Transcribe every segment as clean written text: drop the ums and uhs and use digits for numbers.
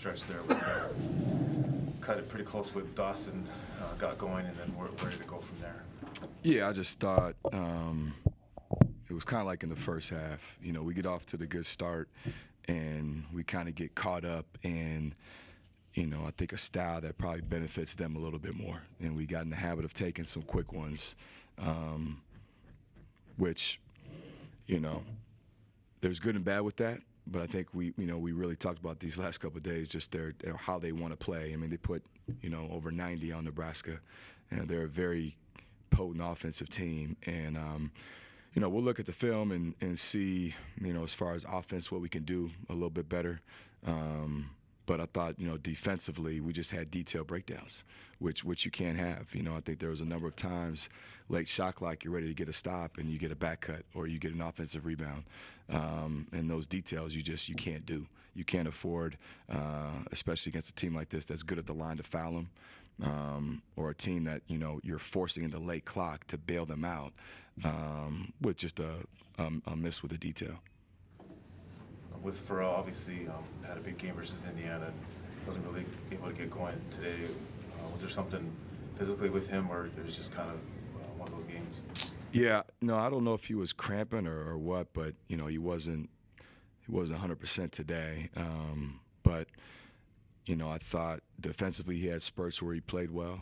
stretch there where you guys cut it pretty close with Dawson, got going, and then where did it go from there? Yeah, I just thought it was kind of like in the first half. You know, we get off to the good start, and we kind of get caught up in, you know, I think a style that probably benefits them a little bit more. And we got in the habit of taking some quick ones, which, you know, there's good and bad with that. But I think we really talked about these last couple of days, just how they want to play. I mean, they put, over 90 on Nebraska, and they're a very potent offensive team. And, we'll look at the film and see, as far as offense, what we can do a little bit better. But I thought, defensively, we just had detailed breakdowns, which you can't have. I think there was a number of times late shot clock, you're ready to get a stop and you get a back cut or you get an offensive rebound. And those details you can't do. You can't afford, especially against a team like this that's good at the line to foul them, or a team that, you're forcing into late clock to bail them out with just a miss with a detail. With Farrell, obviously, had a big game versus Indiana and wasn't really able to get going today. Was there something physically with him, or it was just kind of one of those games? Yeah, no, I don't know if he was cramping or what, but he wasn't 100% today. But I thought defensively he had spurts where he played well.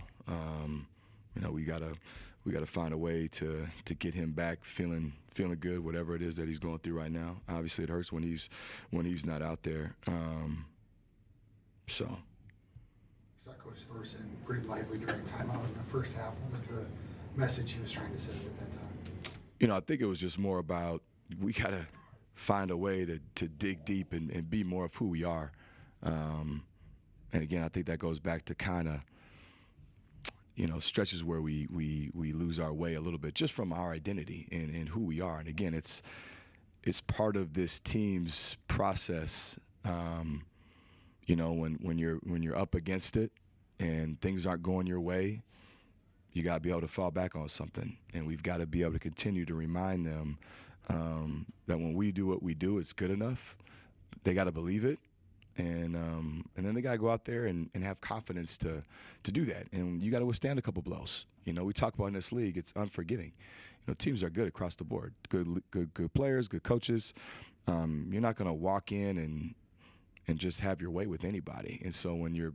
We gotta find a way to get him back feeling good, whatever it is that he's going through right now. Obviously, it hurts when he's not out there. So. You saw Coach Thorson pretty lively during timeout in the first half. What was the message he was trying to send at that time? I think it was just more about we gotta find a way to dig deep and be more of who we are. And again, I think that goes back to kind of stretches where we lose our way a little bit just from our identity and who we are. And again, it's part of this team's process. When you're up against it and things aren't going your way, you got to be able to fall back on something. And we've got to be able to continue to remind them that when we do what we do, it's good enough. They got to believe it. And then they got to go out there and have confidence to do that. And you got to withstand a couple blows. We talk about in this league, it's unforgiving. Teams are good across the board. Good players, good coaches. You're not going to walk in and just have your way with anybody. And so when your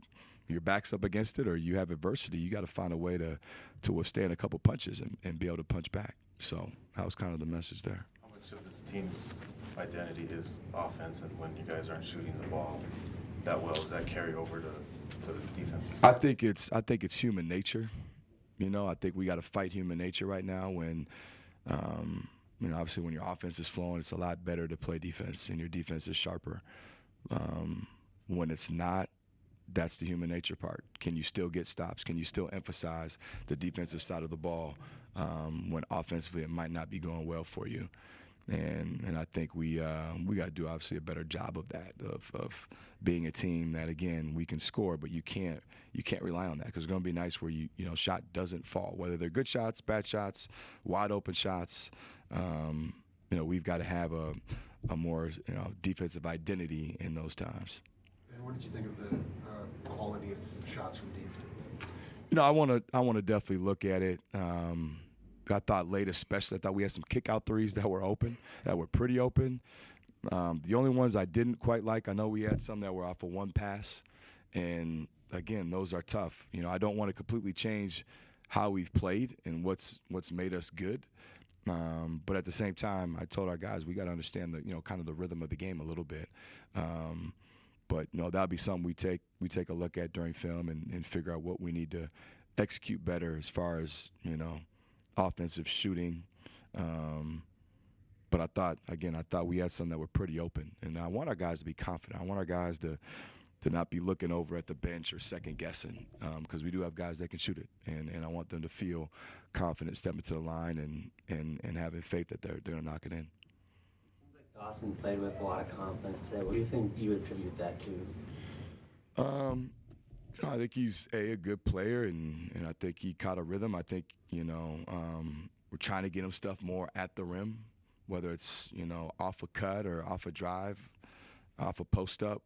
back's up against it or you have adversity, you got to find a way to withstand a couple punches and be able to punch back. So that was kind of the message there. How much of this team's identity is offense, and when you guys aren't shooting the ball that well, does that carry over to the defense? I think it's human nature. I think we got to fight human nature right now. When obviously when your offense is flowing, it's a lot better to play defense, and your defense is sharper. When it's not, that's the human nature part. Can you still get stops? Can you still emphasize the defensive side of the ball when offensively it might not be going well for you? And I think we got to do obviously a better job of that, of being a team that, again, we can score, but you can't rely on that, because it's going to be nice where shot doesn't fall, whether they're good shots, bad shots, wide open shots. We've got to have a more defensive identity in those times. And what did you think of the quality of shots from deep? I want to definitely look at it. I thought late especially, I thought we had some kick-out threes that were open, that were pretty open. The only ones I didn't quite like, I know we had some that were off of one pass. And, again, those are tough. I don't want to completely change how we've played and what's made us good. But at the same time, I told our guys we got to understand the kind of the rhythm of the game a little bit. But that'll be something we take a look at during film and figure out what we need to execute better as far as offensive shooting. But I thought we had some that were pretty open, and I want our guys to be confident. I want our guys to not be looking over at the bench or second guessing, because we do have guys that can shoot it, and I want them to feel confident stepping to the line and having faith that they're going to knock it in. Dawson played with a lot of confidence today. What do you think you attribute that to? I think he's a good player, and I think he caught a rhythm. I think we're trying to get him stuff more at the rim, whether it's off a cut or off a drive, off a post up.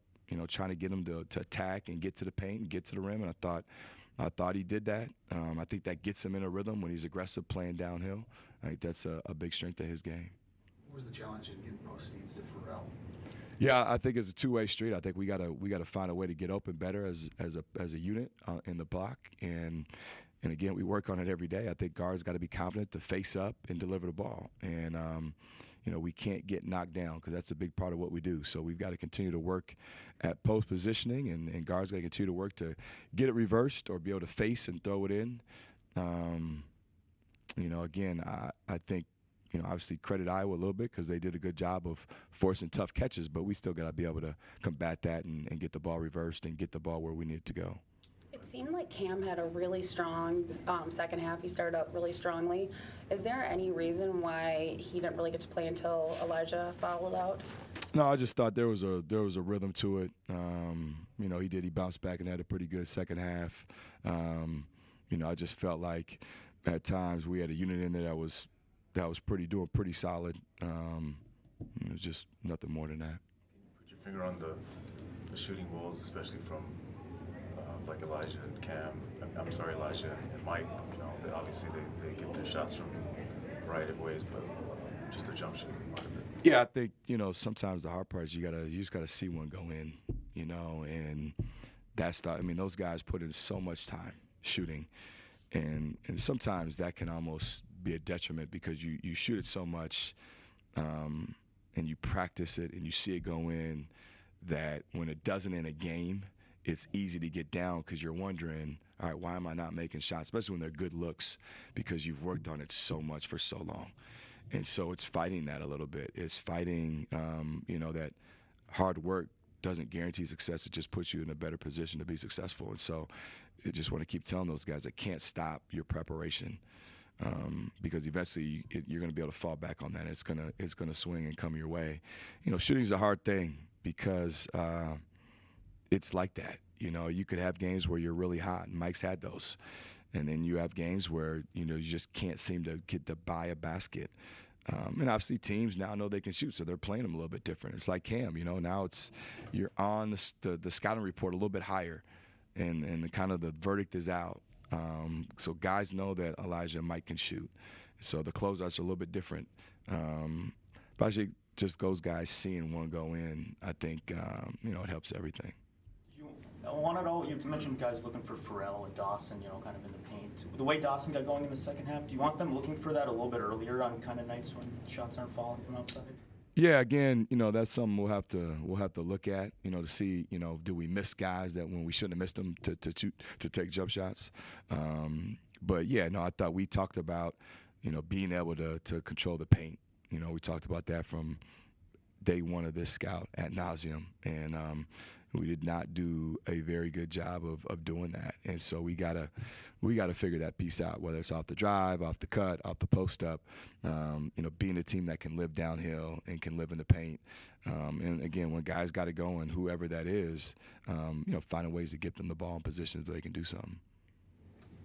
trying to get him to attack and get to the paint and get to the rim. And I thought he did that. I think that gets him in a rhythm when he's aggressive playing downhill. I think that's a big strength of his game. What was the challenge in getting post feeds to Pharrell? Yeah, I think it's a two-way street. I think we gotta find a way to get open better as a unit in the block, and again, we work on it every day. I think guards got to be confident to face up and deliver the ball, and we can't get knocked down because that's a big part of what we do. So we've got to continue to work at post positioning, and guards got to continue to work to get it reversed or be able to face and throw it in. Again, I think. Obviously credit Iowa a little bit because they did a good job of forcing tough catches, but we still got to be able to combat that and get the ball reversed and get the ball where we need it to go. It seemed like Cam had a really strong second half. He started out really strongly. Is there any reason why he didn't really get to play until Elijah fouled out? No, I just thought there was a rhythm to it. He bounced back and had a pretty good second half. I just felt like at times we had a unit in there that was doing pretty solid. It was just nothing more than that. Can you put your finger on the shooting woes, especially from like Elijah and Cam? Elijah and Mike. Obviously they get their shots from a variety of ways, but just the jump shooting part of it. Yeah, I think sometimes the hard part is you just gotta see one go in, and those guys put in so much time shooting, and sometimes that can almost be a detriment because you shoot it so much and you practice it and you see it go in that when it doesn't in a game, it's easy to get down because you're wondering, all right, why am I not making shots, especially when they're good looks because you've worked on it so much for so long. And so it's fighting that a little bit. It's fighting, that hard work doesn't guarantee success. It just puts you in a better position to be successful. And so I just want to keep telling those guys that can't stop your preparation. Because eventually you're going to be able to fall back on that. It's gonna swing and come your way. Shooting is a hard thing because it's like that. You could have games where you're really hot, and Mike's had those, and then you have games where you just can't seem to get to buy a basket. And obviously teams now know they can shoot, so they're playing them a little bit different. It's like Cam, now you're on the scouting report a little bit higher, and the verdict is out. So guys know that Elijah and Mike can shoot. So the closeouts are a little bit different. But actually just those guys seeing one go in, I think, it helps everything. You mentioned guys looking for Pharrell and Dawson, kind of in the paint. The way Dawson got going in the second half, do you want them looking for that a little bit earlier on kind of nights when shots aren't falling from outside? Yeah, again, that's something we'll have to look at, to see, do we miss guys that when we shouldn't have missed them to take jump shots. But yeah, no, I thought we talked about, being able to control the paint. We talked about that from day one of this scout ad nauseum, and we did not do a very good job of doing that. And so we gotta figure that piece out, whether it's off the drive, off the cut, off the post up. Being a team that can live downhill and can live in the paint. And again, when guys got it going, whoever that is, finding ways to get them the ball in positions so they can do something.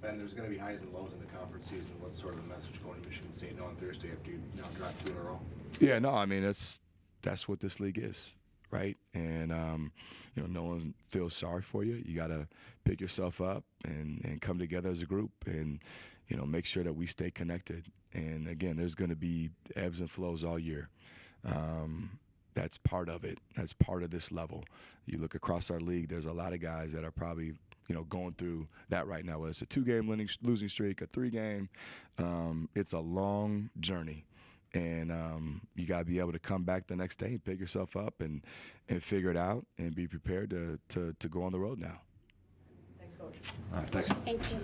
Ben, there's going to be highs and lows in the conference season. What's sort of the message going to Michigan State on Thursday after you drop 2 in a row? Yeah, no, that's what this league is, right? And no one feels sorry for you. You got to pick yourself up and come together as a group and make sure that we stay connected. And again, there's going to be ebbs and flows all year. That's part of it. That's part of this level. You look across our league, there's a lot of guys that are probably going through that right now, whether it's a 2-game losing streak, a 3-game. It's a long journey. And you got to be able to come back the next day and pick yourself up and figure it out and be prepared to go on the road now. Thanks, Coach. All right, thanks. Thank you.